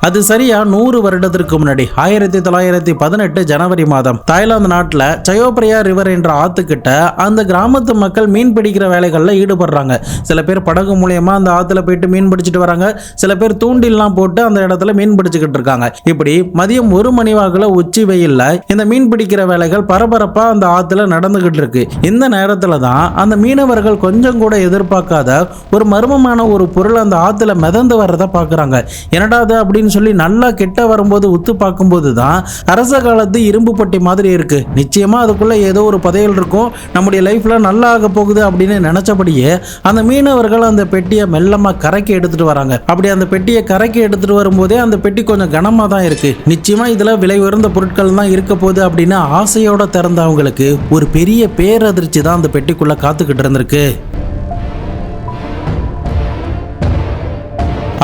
அது சரியா 100 வருடத்திற்கு முன்னாடி 1918 ஜனவரி மாதம் தாய்லாந்து நாட்டில் சயோப்ரியா ரிவர் என்ற ஆத்துக்கிட்ட அந்த கிராமத்து மக்கள் மீன் பிடிக்கிற வேலைகளில் ஈடுபடுறாங்க. சில பேர் படகு மூலியமா அந்த ஆத்துல போயிட்டு மீன் பிடிச்சிட்டு வராங்க. சில பேர் தூண்டில்லாம் போட்டு அந்த இடத்துல மீன் பிடிச்சுக்கிட்டு இருக்காங்க. இப்படி மதியம் 1 மணி வாக்குல உச்சி வெயில்ல இந்த மீன் பிடிக்கிற வேலைகள் பரபரப்பா அந்த ஆத்துல நடந்துகிட்டு இருக்கு. இந்த நேரத்துல தான் அந்த மீனவர்கள் கொஞ்சம் கூட எதிர்பார்க்காத ஒரு மர்மமான ஒரு பொருள் அந்த ஆத்துல மிதந்து வர்றதை பாக்குறாங்க. என்னடாது அப்படின்னு சொல்லி நல்லா கிட்ட வரும்போது உத்து பார்க்கும்போது தான் அரச காலத்து இரும்பு பட்டி மாதிரி இருக்கு. நிச்சயமா அதுக்குள்ள ஏதோ ஒரு புதையல் இருக்கும், நம்முடைய லைஃப்ல நல்லா ஆக போகுது அப்படின்னு நினைச்சபடியே அந்த மீனவர்கள் அந்த பெட்டியை மெல்லமா கரைக்கு எடுத்துட்டு வராங்க. அப்படி அந்த பெட்டியை கரைக்கு எடுத்துட்டு வரும்போதே அந்த பெட்டி கொஞ்சம் கனமா தான் இருக்கு. நிச்சயமா இதுல விலை உயர்ந்த பொருட்கள் தான் இருக்க போகுது அப்படின்னு ஆசையோட திறந்தவங்களுக்கு ஒரு பெரிய பேரதிர்ச்சி தான் அந்த பெட்டிக்குள்ள காத்துக்கிட்டு இருந்திருக்கு.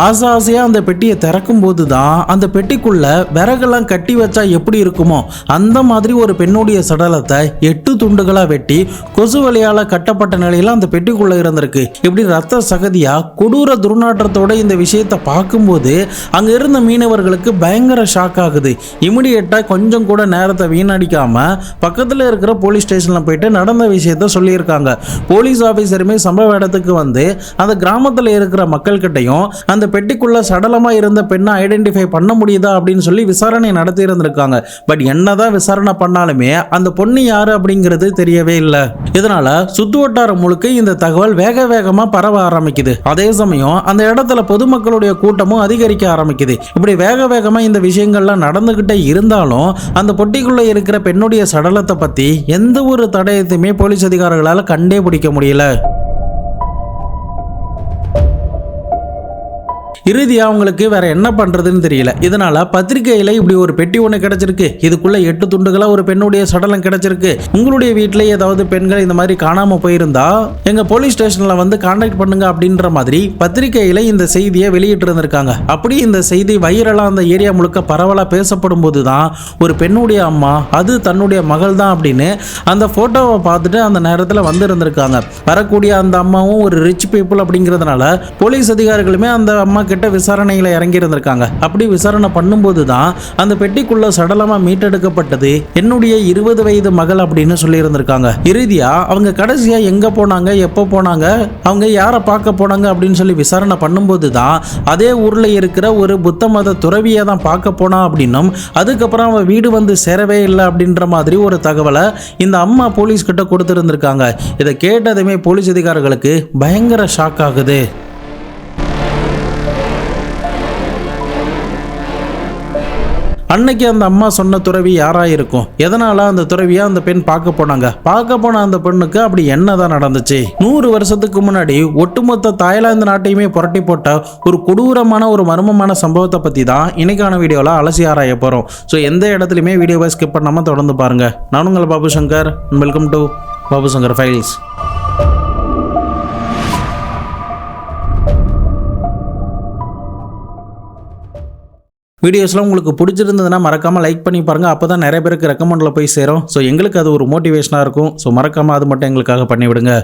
ஆசையா அந்த பெட்டியை திறக்கும் போது தான் அந்த பெட்டிக்குள்ள விறகெல்லாம் கட்டி வச்சா எப்படி இருக்குமோ அந்த மாதிரி ஒரு பெண்ணுடைய சடலத்தை 8 துண்டுகளா வெட்டி கொசு வலையால கட்டப்பட்ட நிலையில அந்த பெட்டிக்குள்ள இருந்திருக்கு. இப்படி ரத்த சகதியா கொடூர துர்நாற்றத்தோட இந்த விஷயத்தை பார்க்கும்போது அங்க இருந்த மீனவர்களுக்கு பயங்கர ஷாக் ஆகுது. இமிடியேட்டா கொஞ்சம் கூட நேரத்தை வீணடிக்காம பக்கத்துல இருக்கிற போலீஸ் ஸ்டேஷன்ல போயிட்டு நடந்த விஷயத்த சொல்லியிருக்காங்க. போலீஸ் ஆபீசருமே சம்பவ இடத்துக்கு வந்து அந்த கிராமத்துல இருக்கிற மக்கள் கிட்டையும் அந்த பெட்டிக்குள்ள சடலமா இருந்த பெண்ணை ஐடென்டிஃபை பண்ண முடியுதா அப்படின்னு சொல்லி விசாரணை நடத்தி இருந்திருக்காங்க. பட் என்னதான் விசாரணை பண்ணாலுமே அந்த பொண்ணு யாரு அப்படிங்கிறது தெரியவே இல்லை. இதனால சுத்து வட்டாரம் முழுக்க இந்த தகவல் வேக வேகமா பரவ ஆரம்பிக்குது. அதே சமயம் அந்த இடத்துல பொதுமக்களுடைய கூட்டமும் அதிகரிக்க ஆரம்பிக்குது. இப்படி வேக வேகமா இந்த விஷயங்கள்லாம் நடந்துகிட்டே இருந்தாலும் அந்த பொட்டிக்குள்ள இருக்கிற பெண்ணுடைய சடலத்தை பத்தி எந்த ஒரு தடயத்தையுமே போலீஸ் அதிகாரிகளால கண்டே பிடிக்க முடியல. இறுதியா அவங்களுக்கு வேற என்ன பண்றதுன்னு தெரியல. இதனால பத்திரிகையில இப்படி ஒரு பெட்டி ஒன்று கிடைச்சிருக்கு, இதுக்குள்ள 8 துண்டுகளா ஒரு பெண்ணுடைய சடலம் கிடைச்சிருக்கு, உங்களுடைய வீட்டில் ஏதாவது பெண்கள் இந்த மாதிரி காணாம போயிருந்தா எங்க போலீஸ் ஸ்டேஷன்ல வந்து கான்டாக்ட் பண்ணுங்க அப்படின்ற மாதிரி பத்திரிகையில இந்த செய்தியை வெளியிட்டு இருந்திருக்காங்க. அப்படி இந்த செய்தி வைரலா அந்த ஏரியா முழுக்க பரவலா பேசப்படும் போதுதான் ஒரு பெண்ணுடைய அம்மா அது தன்னுடைய மகள் தான் அப்படின்னு அந்த போட்டோவை பார்த்துட்டு அந்த நேரத்தில் வந்து இருந்திருக்காங்க. வரக்கூடிய அந்த அம்மாவும் ஒரு ரிச் பீப்புள் அப்படிங்கிறதுனால போலீஸ் அதிகாரிகளுமே அந்த அம்மா கிட்ட விசாரணையில இறங்கி இருந்திருக்காங்க. அப்படி விசாரணை பண்ணும்போது தான் அந்த பெட்டிக்குள்ள சடலமா மீட்டெடுக்கப்பட்டது என்னுடைய 20 வயது மகள் அப்படின்னு சொல்லி இருந்திருக்காங்க. இறுதியா அவங்க கடைசியா எங்க போனாங்க, எப்போ போனாங்க, அவங்க யாரை பார்க்க போனாங்க அப்படின்னு சொல்லி விசாரணை பண்ணும்போது தான் அதே ஊர்ல இருக்கிற ஒரு புத்த மத துறவியை தான் பார்க்க போனா அப்படின்னும் அதுக்கப்புறம் அவன் வீடு வந்து சேரவே இல்லை அப்படின்ற மாதிரி ஒரு தகவலை இந்த அம்மா போலீஸ் கிட்ட கொடுத்துருந்துருக்காங்க. இதை கேட்டதுமே போலீஸ் அதிகாரிகளுக்கு பயங்கர ஷாக் ஆகுது. அன்னைக்கு அந்த அம்மா சொன்ன துறவி யாரா இருக்கும், எதனால அந்த துறவியா அந்த பெண் பார்க்க போன அந்த பெண்ணுக்கு அப்படி என்னதான் நடந்துச்சு? 100 வருஷத்துக்கு முன்னாடி ஒட்டுமொத்த தாய்லாந்து நாட்டையுமே புரட்டி போட்ட ஒரு கொடூரமான ஒரு மர்மமான சம்பவத்தை பத்தி தான் இன்னைக்கான வீடியோல அலசி ஆராய போறோம். ஸோ எந்த இடத்துலையுமே வீடியோவை ஸ்கிப் பண்ணாம தொடர்ந்து பாருங்க. நான் உங்கள் Babu Shankar. Welcome to Babu Shankar files. வீடியோஸ்லாம் உங்களுக்கு பிடிச்சிருந்ததுன்னா மறக்காமல் லைக் பண்ணி பாருங்கள். அப்போ தான் நிறைய பேருக்கு ரெக்கமெண்டில் போய் சேரும். ஸோ எங்களுக்கு அது ஒரு மோட்டிவேஷனாக இருக்கும். ஸோ மறக்காமல் அது மட்டும் எங்களுக்காக பண்ணிவிடுங்க.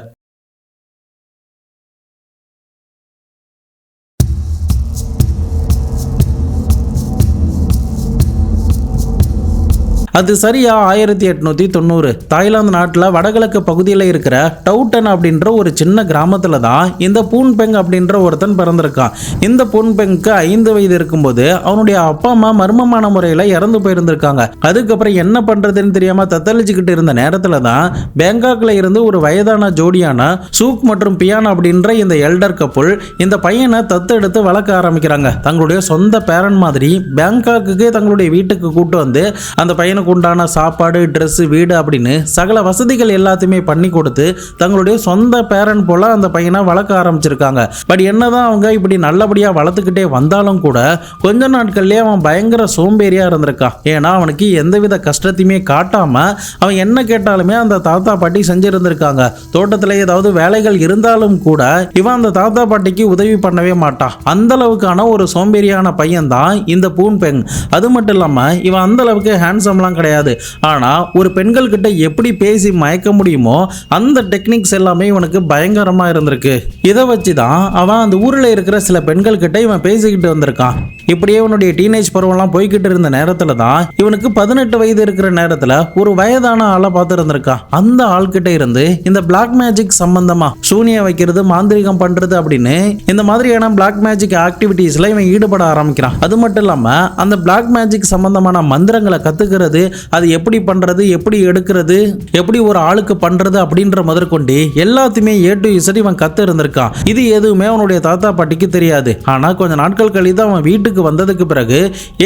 அது சரியா 1890 தாய்லாந்து நாட்டில் வடகிழக்கு பகுதியில் இருக்கிற டவுட்டன் அப்படின்ற ஒரு சின்ன கிராமத்தில் தான் இந்த பூன்பெங் அப்படின்ற ஒருத்தன் பிறந்திருக்கான். இந்த பூன்பெங்க்கு 5 வயது இருக்கும்போது அவனுடைய அப்பா அம்மா மர்மமான முறையில் இறந்து போயிருந்திருக்காங்க. அதுக்கப்புறம் என்ன பண்றதுன்னு தெரியாம தத்தளிச்சுக்கிட்டு இருந்த நேரத்தில் தான் பேங்காக்ல இருந்து ஒரு வயதான ஜோடியான சூக் மற்றும் பியான் அப்படின்ற இந்த எல்டர் கப்புள் இந்த பையனை தத்தெடுத்து வளர்க்க ஆரம்பிக்கிறாங்க. தங்களுடைய சொந்த பேரன் மாதிரி பேங்காக்கு தங்களுடைய வீட்டுக்கு கூட்டு வந்து அந்த பையனை உண்டான சாப்பாடு, ட்ரெஸ், வீடு அப்படின்னு சகல வசதிகள் எல்லாத்தையுமே பண்ணி கொடுத்து தங்களுடைய சொந்த பேரன் போல அந்த பையனை வளர்க்க ஆரம்பிச்சிருக்காங்க. பட் என்னதான் அவங்க இப்படி நல்லபடியா வளர்த்துக்கிட்டே வந்தாலும் கூட கொஞ்ச நாட்கள்லயே அவன் பயங்கர சோம்பேறியா இருந்திருக்கான். ஏன்னா அவனுக்கு எந்தவித கஷ்டத்தையுமே காட்டாம அவன் என்ன கேட்டாலுமே அந்த தாத்தா பாட்டி செஞ்சிருந்திருக்காங்க. தோட்டத்துல ஏதாவது வேலைகள் இருந்தாலும் கூட இவன் அந்த தாத்தா பாட்டிக்கு உதவி பண்ணவே மாட்டான். அந்த அளவுக்கான ஒரு சோம்பேறியான பையன் தான் இந்த பூன்பெங். அது மட்டும் இல்லாம இவன் அந்த அளவுக்கு ஹேண்ட்ஸம்லாம் கிடையாது. ஆனா ஒரு பெண்கள் கிட்ட எப்படி பேசி மயக்க முடியுமோ அந்த டெக்னிக்ஸ் எல்லாமே இவனுக்கு பயங்கரமா இருந்திருக்கு. இதை வச்சுதான் அவன் அந்த ஊர்ல இருக்கிற சில பெண்கள் கிட்ட இவன் பேசிக்கிட்டு வந்திருக்கான். இப்படியே இவனுடைய டீனேஜ் பருவம்லாம் போய்கிட்டு இருந்த நேரத்துல தான் இவனுக்கு 18 வயது இருக்கிற நேரத்துல ஒரு வயதான ஆளை பார்த்து இருந்திருக்கான். அந்த ஆள்கிட்ட இருந்து இந்த பிளாக் மேஜிக் சம்பந்தமா சூனியம் வைக்கிறது, மாந்திரிகம் பண்றது அப்படின்னு இந்த மாதிரியான பிளாக் மேஜிக் ஆக்டிவிட்டீஸ்ல இவன் ஈடுபட ஆரம்பிக்கிறான். அது மட்டும் இல்லாம அந்த பிளாக் மேஜிக் சம்பந்தமான மந்திரங்களை கத்துக்கிறது, அது எப்படி பண்றது, எப்படி எடுக்கிறது, எப்படி ஒரு ஆளுக்கு பண்றது அப்படின்ற முதற்கொண்டு எல்லாத்தையுமே A to Z இவன் கத்து இருந்திருக்கான். இது எதுவுமே அவனுடைய தாத்தா பாட்டிக்கு தெரியாது. ஆனா கொஞ்ச நாட்கள் கழித்து அவன் வீட்டுக்கு வந்ததுக்கு பிறகு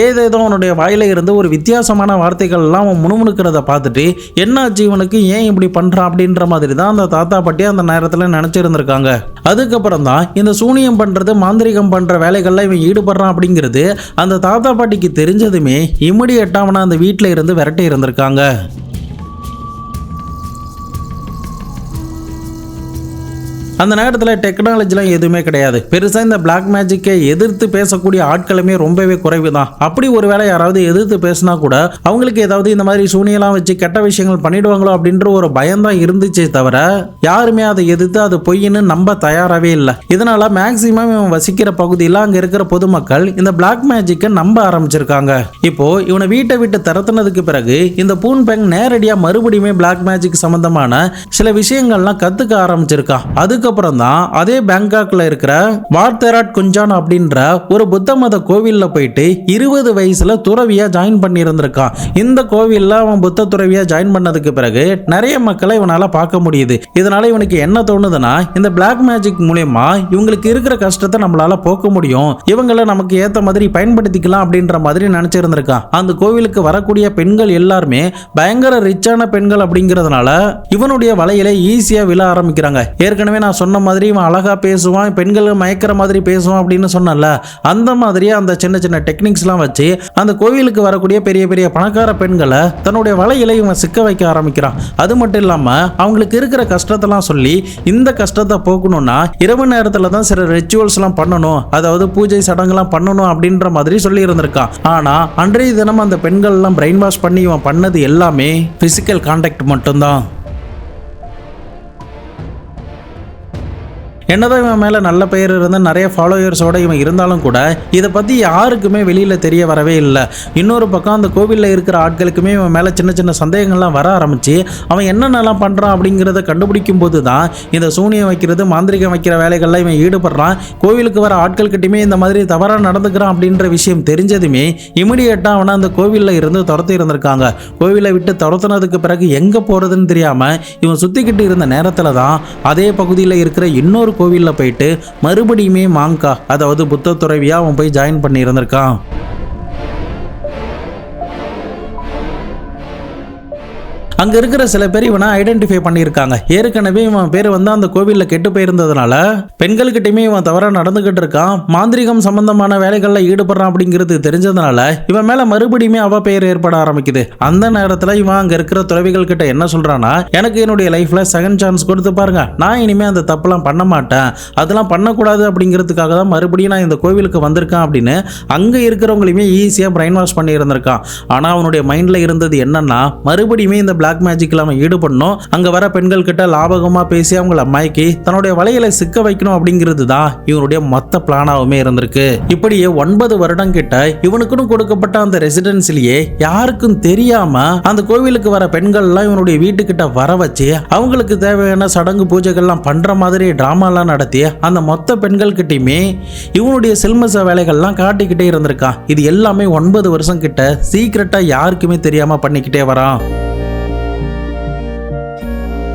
ஏதேதோ அவனுடைய வாயில இருந்து ஒரு வித்தியாசமான வார்த்தைகள் எல்லாம் அவன் முணுமுணுக்கிறத பார்த்துட்டு என்னாச்சு இவனுக்கு, ஏன் இப்படி பண்றான் அப்படின்ற மாதிரி தான் அந்த தாத்தா பாட்டி அந்த நேரத்தில் நினைச்சிருந்திருக்காங்க. அதுக்கப்புறம் தான் இந்த சூனியம் பண்றது, மாந்திரிகம் பண்ற வேலைகள்ல இவன் ஈடுபடுறான் அப்படிங்கிறது அந்த தாத்தா பாட்டிக்கு தெரிஞ்சதுமே இமிடியேட்டா அவனை அந்த வீட்டில இருந்து விரட்டி இருந்திருக்காங்க. அந்த நேரத்தில் டெக்னாலஜிலாம் எதுவுமே கிடையாது. பெருசாக இந்த பிளாக் மேஜிக்கை எதிர்த்து பேசக்கூடிய ஆட்களுமே ரொம்பவே குறைவு தான். அப்படி ஒரு வேளை யாராவது எதிர்த்து பேசினா கூட அவங்களுக்கு ஏதாவது இந்த மாதிரி சூனியெல்லாம் வச்சு கெட்ட விஷயங்கள் பண்ணிடுவாங்களோ அப்படின்ற ஒரு பயம்தான் இருந்துச்சே தவிர யாருமே அதை எதிர்த்து அது பொய்ன்னு நம்ப தயாராகவே இல்லை. இதனால மேக்சிமம் இவன் வசிக்கிற பகுதியில் அங்கே இருக்கிற பொதுமக்கள் இந்த பிளாக் மேஜிக்கை நம்ப ஆரம்பிச்சிருக்காங்க. இப்போ இவனை வீட்டை விட்டு திறத்துனதுக்கு பிறகு இந்த பூன் பெங் நேரடியாக மறுபடியுமே பிளாக் மேஜிக் சம்பந்தமான சில விஷயங்கள்லாம் கற்றுக்க ஆரம்பிச்சிருக்கான். அதுக்கப்புறம் தான் அதே பேங்காக்ல இருக்கிற வார்த்தராட் குஞ்சான் அப்படின்ற ஒரு புத்த மத கோவில்ல போயிட்டு 20 வயசுல துறவியா ஜாயின் பண்ணி இருந்திருக்கான். இந்த கோவில்ல அவன் புத்த துறவியா ஜாயின் பண்ணதுக்கு பிறகு நிறைய மக்களை இவனால பார்க்க முடியுது. இதனால இவனுக்கு என்ன தோணுதுன்னா, இந்த பிளாக் மேஜிக் மூலமா இவங்களுக்கு இருக்கிற கஷ்டத்தை நம்மளால போக்க முடியும், இவங்களை நமக்கு ஏத்த மாதிரி பயன்படுத்திக்கலாம் அப்படின்ற மாதிரி நினைச்சிருந்திருக்கான். அந்த கோவிலுக்கு வரக்கூடிய பெண்கள் எல்லாருமே பயங்கர ரிச்சான பெண்கள் அப்படிங்கிறதுனால இவனுடைய வலையில ஈஸியா விழ ஆரம்பிக்கிறாங்க. ஏற்கனவே நான் சொன்ன மாதிரி இவன் அழகா பேசுவான், பெண்கள் மயக்கிற மாதிரி பேசுவான் அப்படின்னு சொன்னல, அந்த மாதிரியே அந்த சின்ன சின்ன டெக்னிக்ஸ்லாம் வச்சு அந்த கோவிலுக்கு வரக்கூடிய பெரிய பெரிய பணக்கார பெண்களை தன்னுடைய வலையில இவன் சிக்க வைக்க ஆரம்பிக்கிறான். அது மட்டும் இல்லாம அவங்களுக்கு இருக்கிற கஷ்டத்தெல்லாம் சொல்லி இந்த கஷ்டத்தை போக்கணும்னா இரவு நேரத்துல தான் சில ரிச்சுவல்ஸ்லாம் பண்ணணும், அதாவது பூஜை சடங்குலாம் பண்ணணும் அப்படின்ற மாதிரி சொல்லி இருந்திருக்கான். ஆனா அன்றைய தினம் அந்த பெண்கள் எல்லாம் பிரெயின் வாஷ் பண்ணி இவன் பண்ணது எல்லாமே பிசிக்கல் கான்டாக்ட் மட்டும்தான். என்னதான் இவன் மேலே நல்ல பெயர் இருந்து நிறைய ஃபாலோயர்ஸோட இவன் இருந்தாலும் கூட இதை பற்றி யாருக்குமே வெளியில் தெரிய வரவே இல்லை. இன்னொரு பக்கம் அந்த கோவிலில் இருக்கிற ஆட்களுக்குமே இவன் மேலே சின்ன சின்ன சந்தேகங்கள்லாம் வர ஆரம்பிச்சு அவன் என்னென்னலாம் பண்ணுறான் அப்படிங்கிறத கண்டுபிடிக்கும் போது தான் இந்த சூனியம் வைக்கிறது, மாந்திரிகம் வைக்கிற வேலைகள்லாம் இவன் ஈடுபடுறான். கோவிலுக்கு வர ஆட்கள்கிட்டையுமே இந்த மாதிரி தவறாக நடந்துக்கிறான் அப்படின்ற விஷயம் தெரிஞ்சதுமே இமிடியேட்டாக அவனை அந்த கோவிலில் இருந்து துரத்தி இருந்திருக்காங்க. கோவிலை விட்டு துரத்துனதுக்கு பிறகு எங்கே போகிறதுன்னு தெரியாமல் இவன் சுற்றிக்கிட்டு இருந்த நேரத்தில் தான் அதே பகுதியில் இருக்கிற இன்னொரு கோவில்ல போயிட்டு மறுபடியுமே மாங்கா, அதாவது புத்த துறவியா அவன் போய் ஜாயின் பண்ணி இருந்திருக்கான். அங்கே இருக்கிற சில பேர் இவனை ஐடென்டிஃபை பண்ணியிருக்காங்க. ஏற்கனவே இவன் பேர் அந்த கோவிலில் கெட்டு போயிருந்ததுனால பெண்கள்கிட்டையுமே இவன் தவறாக நடந்துகிட்டு இருக்கான், மாந்திரிகம் சம்பந்தமான வேலைகளில் ஈடுபடுறான் அப்படிங்கிறது தெரிஞ்சதுனால இவன் மேலே மறுபடியுமே அவ பெயர் ஏற்பட ஆரம்பிக்குது. அந்த நேரத்தில் இவன் அங்கே இருக்கிற துறவிகள் கிட்ட என்ன சொல்றான்னா, எனக்கு என்னுடைய லைஃப்ல செகண்ட் சான்ஸ் கொடுத்து பாருங்க, நான் இனிமேல் அந்த தப்புலாம் பண்ண மாட்டேன், அதெல்லாம் பண்ணக்கூடாது அப்படிங்கிறதுக்காக தான் மறுபடியும் நான் இந்த கோவிலுக்கு வந்திருக்கேன் அப்படின்னு அங்கே இருக்கிறவங்களையுமே ஈஸியாக பிரெயின் வாஷ் பண்ணி இருந்திருக்கான். ஆனால் அவனுடைய மைண்டில் இருந்தது என்னன்னா, மறுபடியுமே இந்த பிளாக் மேஜிக்ல அவன் ஈடுபடணும், அங்க வர பெண்கள் கிட்ட லாபகமா பேசி அவங்கள மயக்கி தன்னுடைய வலையில சிக்க வைக்கணும் அப்படிங்கிறது தான் இவனுடைய மொத்த பிளானாவுமே இருந்திருக்கு. இப்படியே 9 வருடம் கிட்ட இவனுக்குன்னு கொடுக்கப்பட்ட அந்த ரெசிடென்சிலேயே யாருக்கும் தெரியாம அந்த கோவிலுக்கு வர பெண்கள் எல்லாம் இவனுடைய வீட்டுக்கிட்ட வர வச்சு அவங்களுக்கு தேவையான சடங்கு பூஜைகள்லாம் பண்ற மாதிரி டிராமாலாம் நடத்தி அந்த மொத்த பெண்கள் கிட்டையுமே இவனுடைய சில்மச வேலைகள்லாம் காட்டிக்கிட்டே இருந்திருக்கான். இது எல்லாமே 9 வருஷம் கிட்ட சீக்கிரட்டா யாருக்குமே தெரியாம பண்ணிக்கிட்டே வரான்.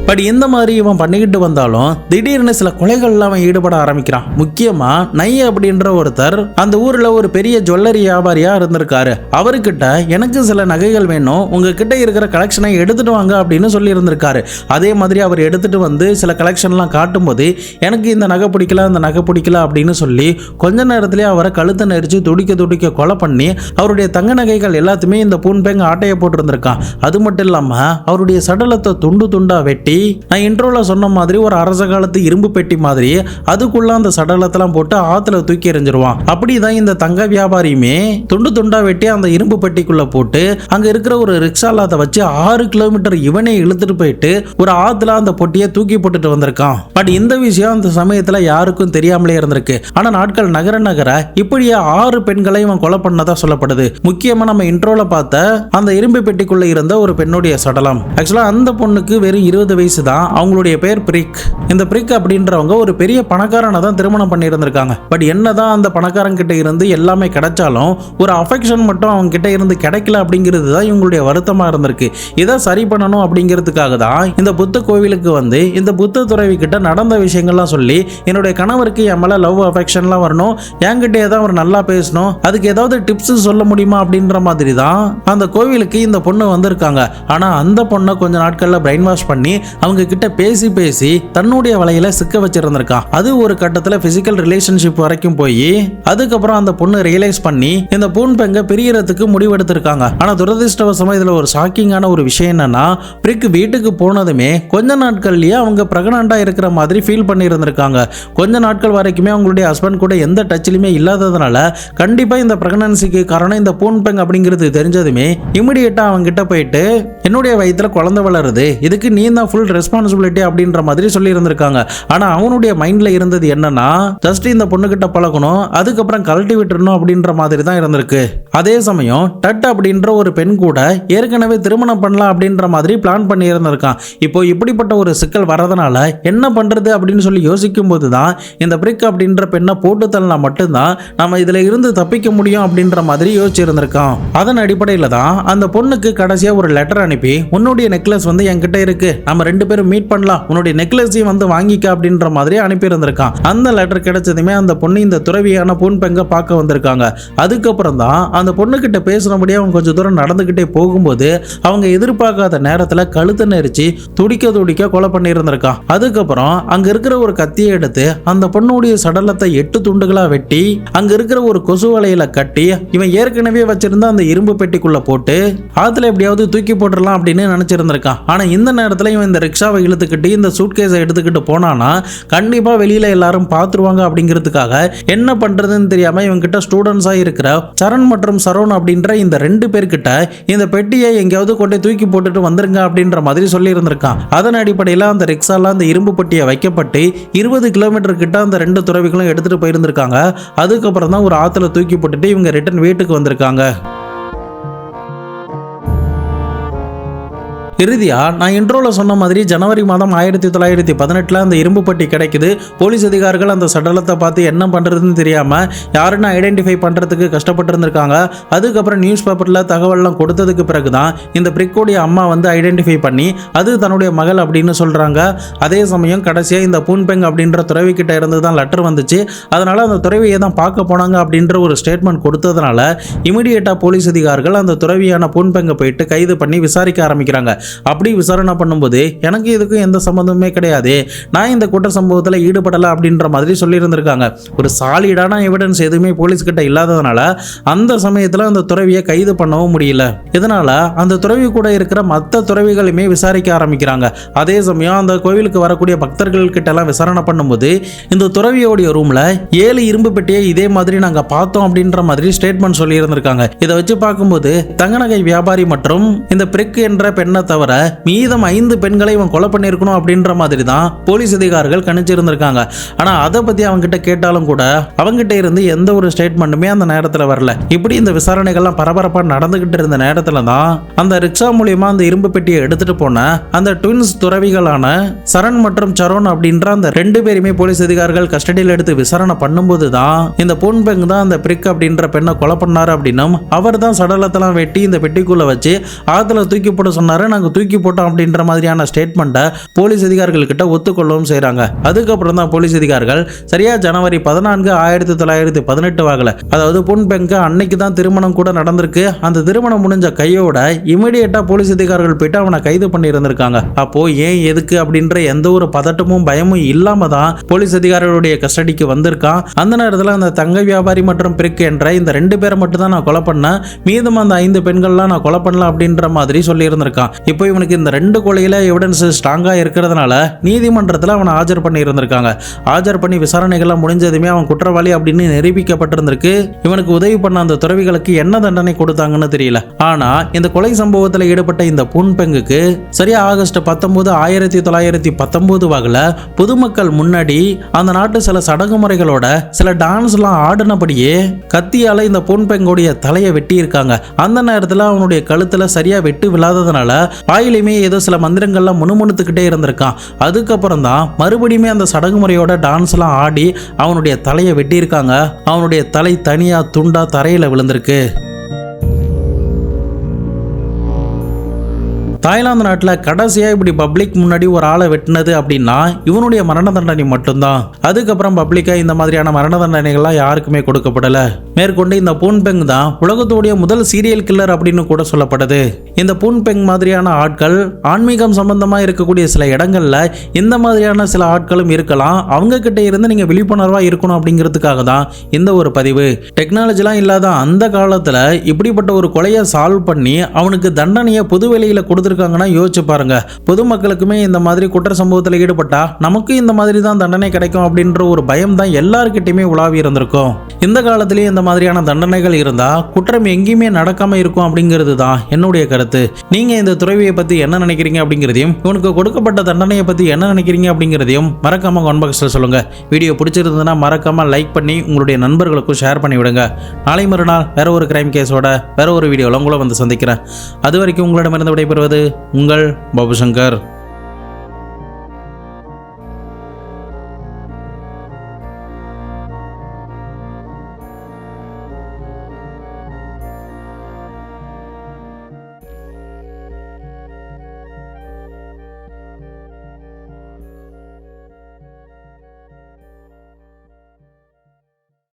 பட் இந்த மாதிரி இவன் பண்ணிக்கிட்டு வந்தாலும் திடீர்னு சில கொலைகள்ல அவன் ஈடுபட ஆரம்பிக்கிறான். முக்கியமா நைய அப்படின்ற ஒருத்தர் அந்த ஊர்ல ஒரு பெரிய ஜுவல்லரி வியாபாரியா இருந்திருக்காரு. அவர்கிட்ட எனக்கு சில நகைகள் வேணும், உங்ககிட்ட இருக்கிற கலெக்ஷனை எடுத்துட்டு வாங்க அப்படின்னு சொல்லி இருந்திருக்காரு. அதே மாதிரி அவர் எடுத்துட்டு வந்து சில கலெக்ஷன்லாம் காட்டும் போது எனக்கு இந்த நகை பிடிக்கல, அந்த நகை பிடிக்கல அப்படின்னு சொல்லி கொஞ்ச நேரத்திலேயே அவரை கழுத்தை நெரிச்சு துடிக்க துடிக்க கொலை பண்ணி அவருடைய தங்க நகைகள் எல்லாத்தையுமே இந்த பூன் பெங் ஆட்டையை போட்டு இருந்திருக்கான். அது மட்டும் இல்லாம அவருடைய சடலத்தை துண்டு துண்டா வெட்டி நான் இன்ட்ரோல சொன்ன மாதிரி ஒரு அரச காலத்து இரும்பு பெட்டி மாதிரி அதுக்குள்ள அந்த சடலத்தெல்லாம் போட்டு ஆத்துல தூக்கி எறிஞ்சிருவான். அப்படிதான் இந்த தங்க வியாபாரியுமே துண்டு துண்டா வெட்டி அந்த இரும்பு பெட்டிக்குள்ள போட்டு அங்க இருக்கிற ஒரு ரிக்ஷால அதை வச்சு 6 கிலோமீட்டர் இவனே இழுத்துட்டு போயிட்டு ஒரு ஆத்துல அந்த பொட்டியை தூக்கி போட்டுட்டு வந்திருக்கான். பட் இந்த விஷயம் அந்த சமயத்துல யாருக்கும் தெரியாமலே இருந்திருக்கு. ஆனா நாட்கள் நகர நகர இப்படியே 6 பெண்களை இவன் கொலை பண்ணதா சொல்லப்படுது. முக்கியமா நம்ம இன்ட்ரோல பார்த்த அந்த இரும்பு பெட்டிக்குள்ள இருந்த ஒரு பெண்ணுடைய சடலம். ஆக்சுவலா அந்த பொண்ணுக்கு வெறும் 20 வயசு தான். அவங்களுடைய பேர் பிரிக். இந்த பிரிக் அப்படின்றவங்க ஒரு பெரிய பணக்காரனை தான் திருமணம் பண்ணி இருந்திருக்காங்க. பட் என்னதான் அந்த பணக்காரன் கிட்ட இருந்து எல்லாமே கிடைச்சாலும் ஒரு அஃபெக்ஷன் மட்டும் அவங்க கிட்ட இருந்து கிடைக்கல அப்படிங்கிறது தான் இவங்களுடைய வருத்தமா இருந்திருக்கு. இதை சரி பண்ணணும் அப்படிங்கிறதுக்காக தான் இந்த புத்த கோவிலுக்கு வந்து இந்த புத்த துறவி கிட்ட நடந்த விஷயங்கள்லாம் சொல்லி என்னுடைய கணவருக்கு என் மேல லவ் அஃபெக்ஷன்லாம் வரணும், என்கிட்ட ஏதாவது அவர் நல்லா பேசணும், அதுக்கு ஏதாவது டிப்ஸ் சொல்ல முடியுமா அப்படின்ற மாதிரி தான் அந்த கோவிலுக்கு இந்த பொண்ணு வந்திருக்காங்க. ஆனா அந்த பொண்ணை கொஞ்ச நாட்கள்ல பிரெயின் வாஷ் பண்ணி அவங்க கிட்ட பேசி பேசி தன்னுடைய வலையில சிக்க வச்சிருந்திருக்கான். அது ஒரு கட்டத்துல பிசிக்கல் ரிலேஷன்ஷிப் வரைக்கும் போய் அதுக்கப்புறம் அந்த பொண்ணு ரியலைஸ் பண்ணி இந்த பூன் பெங்க பிரியறதுக்கு முடிவெடுத்திருக்காங்க. ஆனா துரதிர்ஷ்டவசமா இதுல ஒரு ஷாக்கிங்கான ஒரு விஷயம் என்னன்னா, பிரிக் வீட்டுக்கு போனதுமே கொஞ்ச நாட்கள்லயே அவங்க பிரெக்னண்டா இருக்கிற மாதிரி ஃபீல் பண்ணி இருந்திருக்காங்க. கொஞ்ச நாட்கள் வரைக்குமே அவங்களுடைய ஹஸ்பண்ட் கூட எந்த டச்சிலுமே இல்லாததுனால கண்டிப்பா இந்த பிரெக்னன்சிக்கு காரணம் இந்த பூன் பெங் அப்படிங்கிறது தெரிஞ்சதுமே இமிடியேட்டா அவங்க கிட்ட போயிட்டு என்னுடைய வயித்துல குழந்தை வளருது, இதுக்கு நீ தான் ஃபுல் ரெஸ்பான்சிபிலிட்டி அப்படின்ற மாதிரி சொல்லி இருந்திருக்காங்க. ஆனா அவனுடைய மைண்ட்ல இருந்தது என்னன்னா, ஜஸ்ட் இந்த பொண்ணு கிட்ட பழகணும், அதுக்கப்புறம் கழட்டி விட்டுறணும் அப்படின்ற மாதிரி தான் இருந்திருக்கு. அதே சமயம் டட் அப்படின்ற ஒரு பெண் கூட ஏற்கனவே திருமணம் பண்ணலாம் அப்படின்ற மாதிரி பிளான் பண்ணி இருந்திருக்கான். இப்போ இப்படிப்பட்ட ஒரு சிக்கல் வரதுனால என்ன பண்றது அப்படின்னு சொல்லி யோசிக்கும் போது தான் இந்த பிரிக் அப்படின்ற பெண்ணை போட்டு தள்ளனா மட்டும்தான் நம்ம இதுல இருந்து தப்பிக்க முடியும் அப்படின்ற மாதிரி யோசிச்சு இருந்திருக்கான். அதன் அடிப்படையில தான் அந்த பொண்ணுக்கு கடைசியா ஒரு லெட்டர் அனுப்பி, உன்னுடைய நெக்லஸ் வந்து என்கிட்ட இருக்கு, நம்ம 2 பேரும் மீட் பண்ணலாம், உன்னுடைய நெக்லஸையும் வந்து வாங்கிக்க அப்படின்ற மாதிரி அனுப்பி இருந்திருக்கான். அந்த லெட்டர் கிடைச்சதுமே அந்த பொண்ணு இந்த துறவியான பூன் பெங்க பார்க்க வந்திருக்காங்க. அதுக்கப்புறம் தான் அந்த பொண்ணு கிட்ட பேசுறபடியே அவங்க கொஞ்சம் தூரம் நடந்துகிட்டே போகும்போது அவங்க எதிர்பார்க்காத நேரத்துல கழுத்தை நெரிச்சு துடிக்க துடிக்க கொலை பண்ணி இருந்திருக்கான். அதுக்கப்புறம் அங்க இருக்கிற ஒரு கத்தியை எடுத்து அந்த பொண்ணுடைய சடலத்தை 8 துண்டுகளா வெட்டி அங்க இருக்கிற ஒரு கொசு வலையில கட்டி இவன் ஏற்கனவே வச்சிருந்த அந்த இரும்பு பெட்டிக்குள்ள போட்டு ஆத்துல எப்படியாவது தூக்கி போட்டுடலாம் அப்படின்னு நினைச்சிருந்திருக்கான். ஆனா இந்த நேரத்துல இவன் இந்த ரிக்ஷாவை இழுத்துக்கிட்டு இந்த சூட்கேஸை எடுத்துக்கிட்டு போனானா கண்டிப்பா வெளியில எல்லாரும் பாத்துருவாங்க அப்படிங்கிறதுக்காக என்ன பண்றதுன்னு தெரியாம இவங்க கிட்ட ஸ்டூடெண்ட்ஸா இருக்கிற சரண் மற்றும் சரவண் அப்படின்ற இந்த 2 பேர்கிட்ட இந்த பெட்டியை எங்கேயாவது கொண்டு தூக்கி போட்டுட்டு வந்துருங்க அப்படின்ற மாதிரி சொல்லி இருந்திருக்கான். அதன் அடிப்படையில் அந்த ரிக்ஷால அந்த இரும்பு பெட்டியை வைக்கப்பட்டு 20 கிலோமீட்டர் கிட்ட அந்த 2 துறவிகளும் எடுத்துட்டு போயிருந்திருக்காங்க. அதுக்கப்புறம் தான் ஒரு ஆத்துல தூக்கி போட்டுட்டு இவங்க ரிட்டர்ன் வீட்டுக்கு வந்திருக்காங்க. இறுதியா நான் இன்ட்ரோல சொன்ன மாதிரி ஜனவரி மாதம் 1918 அந்த இரும்பு பட்டி கிடைக்குது. போலீஸ் அதிகாரிகள் அந்த சடலத்தை பார்த்து என்ன பண்றதுன்னு தெரியாம யாருன்னு ஐடென்டிஃபை பண்றதுக்கு கஷ்டப்பட்டு இருந்திருக்காங்க. அதுக்கப்புறம் நியூஸ் பேப்பர்ல தகவல்லாம் கொடுத்ததுக்கு பிறகுதான் இந்த பிரிக்கோடைய அம்மா வந்து ஐடென்டிஃபை பண்ணி அது தன்னுடைய மகள் அப்படின்னு சொல்றாங்க. அதே சமயம் கடைசியா இந்த பூன் பெங் அப்படின்ற துறவி கிட்ட இருந்து தான் லெட்டர் வந்துச்சு. அதனால அந்த துறவியை தான் பார்க்க போனாங்க அப்படின்ற ஒரு ஸ்டேட்மெண்ட் கொடுத்ததுனால இமிடியேட்டா போலீஸ் அதிகாரிகள் அந்த துறவியான பூன் பெங்கை போயிட்டு கைது பண்ணி விசாரிக்க ஆரம்பிக்கிறாங்க. அப்படி விசாரணை பண்ணும்போது எனக்கு இதுக்கும் எந்த சம்பந்தமே கிடையாது, நான் இந்த குற்ற சம்பவத்தில் ஈடுபடலை அப்படின்ற மாதிரி சொல்லியிருந்திருக்காங்க. ஒரு சாலிடான எவிடன்ஸ் எதுவுமே போலீஸ் கிட்ட இல்லாததுனால அந்த சமயத்தில் அந்த துறவியை கைது பண்ணவும் முடியல. இதனால அந்த துறவி கூட இருக்கிற மற்ற துறவிகளுமே விசாரிக்க ஆரம்பிக்கிறாங்க. அதே சமயம் அந்த கோவிலுக்கு வரக்கூடிய பக்தர்கள் கிட்ட எல்லாம் விசாரணை பண்ணும்போது இந்த துறவியோடைய ரூம்ல 7 இரும்பு பெட்டியை இதே மாதிரி நாங்க பார்த்தோம் அப்படின்ற மாதிரி ஸ்டேட்மெண்ட் சொல்லி இருந்திருக்காங்க. இதை வச்சு பார்க்கும்போது தங்கநகை வியாபாரி மற்றும் இந்த பிரிக் என்ற பெண்ணை தவிர மீதம் 5 பெண்களை இவன் கொலை பண்ணியிருக்கணும் அப்படின்ற மாதிரி தான் போலீஸ் அதிகாரிகள் கணிச்சிருந்திருக்காங்க. ஆனா அதை பத்தி அவங்க கிட்ட கேட்டாலும் கூட அவங்ககிட்ட இருந்து எந்த ஒரு ஸ்டேட்மெண்ட்டுமே அந்த நேரத்தில் வரல. இப்படி இந்த விசாரணைகள்லாம் பரபரப்பா நடந்துகிட்டு இருந்த நேரத்துல தான் அந்த ரிக்ஷா மூலியமா அந்த இரும்பு பெட்டியை எடுத்துட்டு போன அந்த ட்வின்ஸ் துறவிகளான சரண் மற்றும் சரோன் அப்படின்ற அந்த 2 பேருமே போலீஸ் அதிகாரிகள் கஸ்டடியில் எடுத்து விசாரணை பண்ணும்போது தான் இந்த பூன் பெங் தான் அந்த பிரிக் அப்படின்ற பெண்ணை கொலை பண்ணாரு அப்படின்னும் அவர் தான் சடலத்தெல்லாம் வெட்டி இந்த பெட்டிக்குள்ள வச்சு ஆத்துல தூக்கி போட சொன்னாரு, நாங்க தூக்கி போட்டோம் அப்படின்ற மாதிரியான ஸ்டேட்மெண்ட்டை போலீஸ் அதிகாரிகள் கிட்ட ஒத்துக்கொள்ளவும் செய்றாங்க. அதுக்கப்புறம் தான் போலீஸ் அதிகாரிகள் சரியா ஜனவரி 14, 1918 வாகல, அதாவது பூன் பெங்க அன்னைக்கு தான் திருமணம் கூட நடந்திருக்கு. அந்த திருமணம் முடிஞ்ச கையோட இமிடியேட்டா போலீஸ் அதிகாரிகள் போயிட்டு அவனை கைது பண்ணி இருந்திருக்காங்க. அப்போ ஏன் எதுக்கு அப்படின்ற எந்த ஒரு பதட்டமும் பயமும் இல்லாம தான் போலீஸ் அதிகாரிகளுடைய கஸ்டடிக்கு வந்திருக்கான். அந்த நேரத்தில் அந்த தங்க வியாபாரி மற்றும் பிரிக் என்ற இந்த 2 பேரை மட்டும் தான் நான் கொலை பண்ணேன், மீதம் அந்த 5 பெண்கள்லாம் நான் கொலை பண்ணல அப்படின்ற மாதிரி சொல்லி இருந்திருக்கான். இப்போ இவனுக்கு இந்த 2 கொலையில எவிடன்ஸ் ஸ்ட்ராங்கா இருக்கிறதுனால நீதிமன்றத்தில் அவனை ஆஜர் பண்ணி இருந்திருக்காங்க. ஆஜர் பண்ணி விசாரணைகள்லாம் முடிஞ்சதுமே அவன் குற்றவாளி அப்படின்னு நிரூபிக்கப்பட்டிருந்திருக்கு. இவனுக்கு உதவி பண்ண அந்த துறவிகளுக்கு என்ன தண்டனை கொடுத்தாங்கன்னு தெரியல. ஆனா இந்த கொலை சம்பவத்தில் ஈடுபட்ட இந்த பூன்பெங்குக்கு சரியா ஆகஸ்ட் 19, 1919 வாக்குல பொதுமக்கள் முன்னாடி அந்த நாட்டு சில சடங்குமுறைகளோட சில டான்ஸ்லாம் ஆடினபடியே கத்தியால இந்த பூன்பெங்குடைய தலையை வெட்டி இருக்காங்க. அந்த நேரத்தில் அவனுடைய கழுத்துல சரியா வெட்டு விழாததுனால வாயிலுமே ஏதோ சில மந்திரங்கள்லாம் முணுமுணுத்துக்கிட்டே இருந்திருக்கான். அதுக்கப்புறம் தான் மறுபடியுமே அந்த சடங்குமுறையோட டான்ஸ்லாம் ஆடி அவனுடைய தலையை வெட்டி இருக்காங்க. அவனுடைய தலை தனியா துண்டா தரையில விழுந்திருக்கு. தாய்லாந்து நாட்டில் கடைசியாக இப்படி பப்ளிக் முன்னாடி ஒரு ஆளை வெட்டினது அப்படின்னா இவனுடைய மரண தண்டனை மட்டும்தான். அதுக்கப்புறம் பப்ளிக்காக இந்த மாதிரியான மரண தண்டனைகள்லாம் யாருக்குமே கொடுக்கப்படல. மேற்கொண்டு இந்த பூன்பெங் தான் உலகத்துடைய முதல் சீரியல் கில்லர் அப்படின்னு கூட சொல்லப்படுது. இந்த பூன்பெங் மாதிரியான ஆட்கள் ஆன்மீகம் சம்பந்தமா இருக்கக்கூடிய சில இடங்கள்ல இந்த மாதிரியான சில ஆட்களும் இருக்கலாம். அவங்க கிட்ட இருந்து நீங்க விழிப்புணர்வா இருக்கணும் அப்படிங்கிறதுக்காக தான் இந்த ஒரு பதிவு. டெக்னாலஜிலாம் இல்லாத அந்த காலத்துல இப்படிப்பட்ட ஒரு கொலையை சால்வ் பண்ணி அவனுக்கு தண்டனையை பொது வெளியில கொடுத்துருக்காங்கன்னா யோசிச்சு பாருங்க. பொதுமக்களுக்குமே இந்த மாதிரி குற்ற சம்பவத்தில் ஈடுபட்டா நமக்கு இந்த மாதிரி தான் தண்டனை கிடைக்கும் அப்படின்ற ஒரு பயம் தான் எல்லார்கிட்டயுமே உலாவி இருந்திருக்கும். இந்த காலத்திலேயே இந்த மாதிரியான தண்டனைகள் இருந்தா குற்றம் எங்கேயுமே நடக்காம இருக்கும் அப்படிங்கிறது தான் என்னுடைய கருத்து. நீங்க இந்த துறவியை பத்தி என்ன நினைக்கிறீங்க அப்படிங்கிறதையும் இவனுக்கு கொடுக்கப்பட்ட தண்டனையை பத்தி என்ன நினைக்கிறீங்க அப்படிங்கிறதையும் மறக்காம கமெண்ட் பாக்ஸ்ல சொல்லுங்க. வீடியோ பிடிச்சிருந்ததுன்னா மறக்காம லைக் பண்ணி உங்களுடைய நண்பர்களுக்கும் ஷேர் பண்ணி விடுங்க. நாளை மறுநாள் வேற ஒரு கிரைம் கேஸோட வேற ஒரு வீடியோல உங்களை வந்து சந்திக்கிறேன். அது வரைக்கும் உங்களிடமிருந்து விடைபெறுவது உங்கள் பாபு சங்கர்.